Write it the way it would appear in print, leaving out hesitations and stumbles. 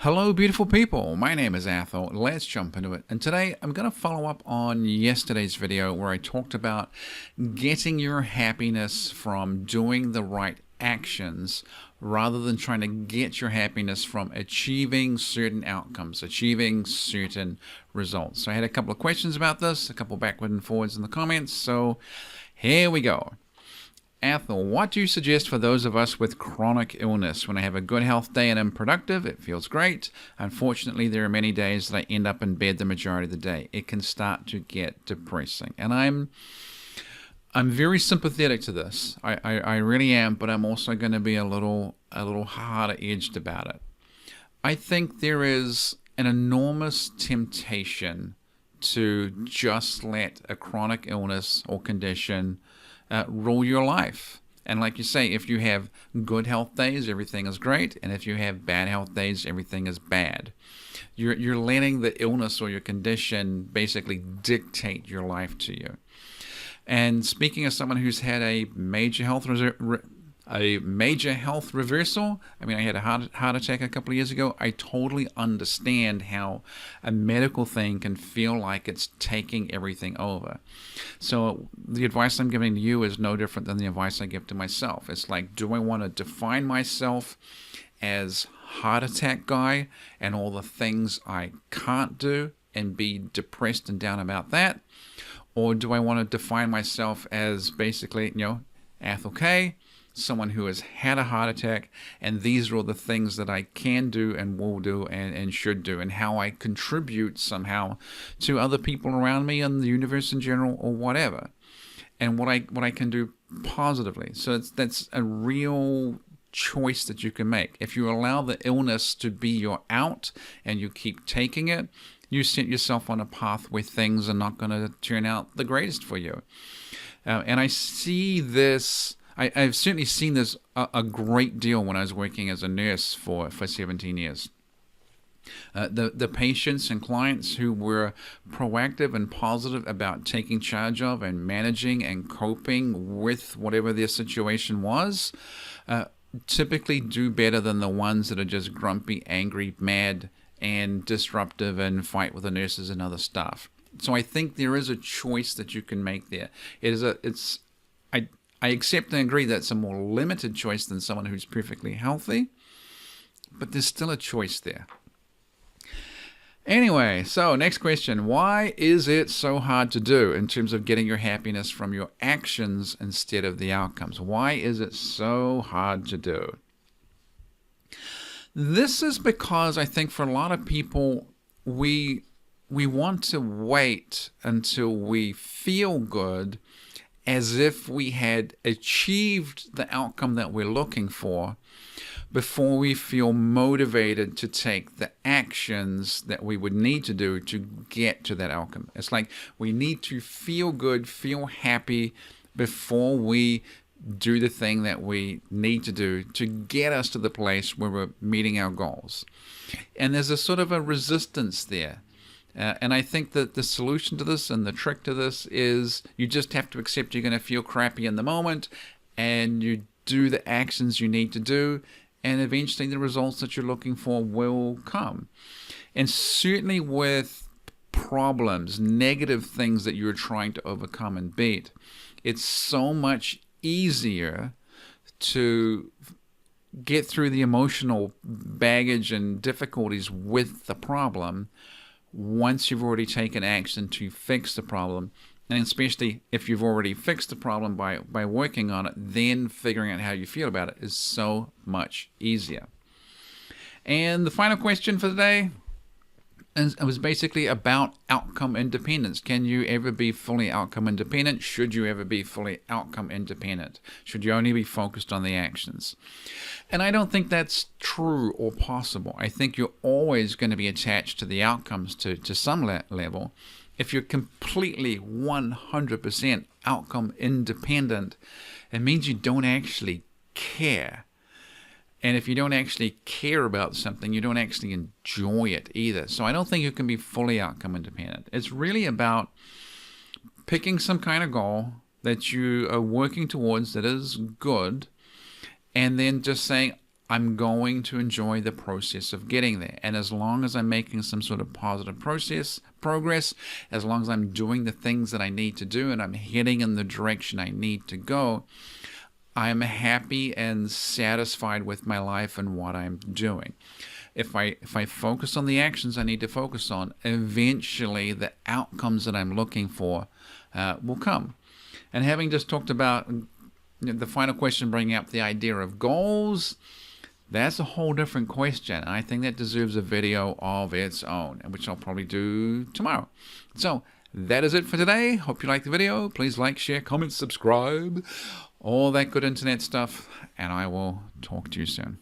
Hello, beautiful people. My name is Athol. Let's jump into it. And today I'm going to follow up on yesterday's video where I talked about getting your happiness from doing the right actions rather than trying to get your happiness from achieving certain outcomes, achieving certain results. So I had a couple of questions about this, a couple backward and forwards in the comments. So here we go. Athol, what do you suggest for those of us with chronic illness? When I have a good health day and I'm productive, it feels great. Unfortunately, there are many days that I end up in bed the majority of the day. It can start to get depressing. And I'm very sympathetic to this. I really am, but I'm also going to be a little harder edged about it. I think there is an enormous temptation to just let a chronic illness or condition rule your life. And like you say, if you have good health days, everything is great. And if you have bad health days, everything is bad. You're letting the illness or your condition basically dictate your life to you. And speaking as someone who's had a major health reversal, I mean, I had a heart attack a couple of years ago. I totally understand how a medical thing can feel like it's taking everything over. So the advice I'm giving to you is no different than the advice I give to myself. It's like, do I want to define myself as heart attack guy and all the things I can't do and be depressed and down about that? Or do I want to define myself as basically, Athol K, someone who has had a heart attack, and these are all the things that I can do and will do and should do, and how I contribute somehow to other people around me and the universe in general or whatever, and what I can do positively. So that's a real choice that you can make. If you allow the illness to be your out and you keep taking it, you set yourself on a path where things are not going to turn out the greatest for you. And I see this, I've certainly seen this a great deal when I was working as a nurse for 17 years. The patients and clients who were proactive and positive about taking charge of and managing and coping with whatever their situation was, typically do better than the ones that are just grumpy, angry, mad, and disruptive and fight with the nurses and other staff. So I think there is a choice that you can make there. I accept and agree that it's a more limited choice than someone who's perfectly healthy, but there's still a choice there. Anyway, so next question. Why is it so hard to do in terms of getting your happiness from your actions instead of the outcomes? Why is it so hard to do? This is because I think for a lot of people, we want to wait until we feel good as if we had achieved the outcome that we're looking for before we feel motivated to take the actions that we would need to do to get to that outcome. It's like we need to feel good, feel happy before we do the thing that we need to do to get us to the place where we're meeting our goals. And there's a sort of a resistance there. And I think that the solution to this and the trick to this is you just have to accept you're going to feel crappy in the moment, and you do the actions you need to do, and eventually the results that you're looking for will come. And certainly with problems, negative things that you're trying to overcome and beat, it's so much easier to get through the emotional baggage and difficulties with the problem once you've already taken action to fix the problem. And especially if you've already fixed the problem by working on it, then figuring out how you feel about it is so much easier. And the final question for today was basically about outcome independence. Can you ever be fully outcome independent? Should you ever be fully outcome independent? Should you only be focused on the actions? And I don't think that's true or possible. I think you're always going to be attached to the outcomes to some level. If you're completely 100% outcome independent, it means you don't actually care. And if you don't actually care about something, you don't actually enjoy it either. So I don't think you can be fully outcome independent. It's really about picking some kind of goal that you are working towards that is good, and then just saying, I'm going to enjoy the process of getting there. And as long as I'm making some sort of positive progress, as long as I'm doing the things that I need to do and I'm heading in the direction I need to go, I'm happy and satisfied with my life and what I'm doing. If I focus on the actions I need to focus on, eventually the outcomes that I'm looking for will come. And having just talked about the final question, bringing up the idea of goals, that's a whole different question. I think that deserves a video of its own, which I'll probably do tomorrow. So that is it for today. Hope you liked the video. Please like, share, comment, subscribe, all that good internet stuff, and I will talk to you soon.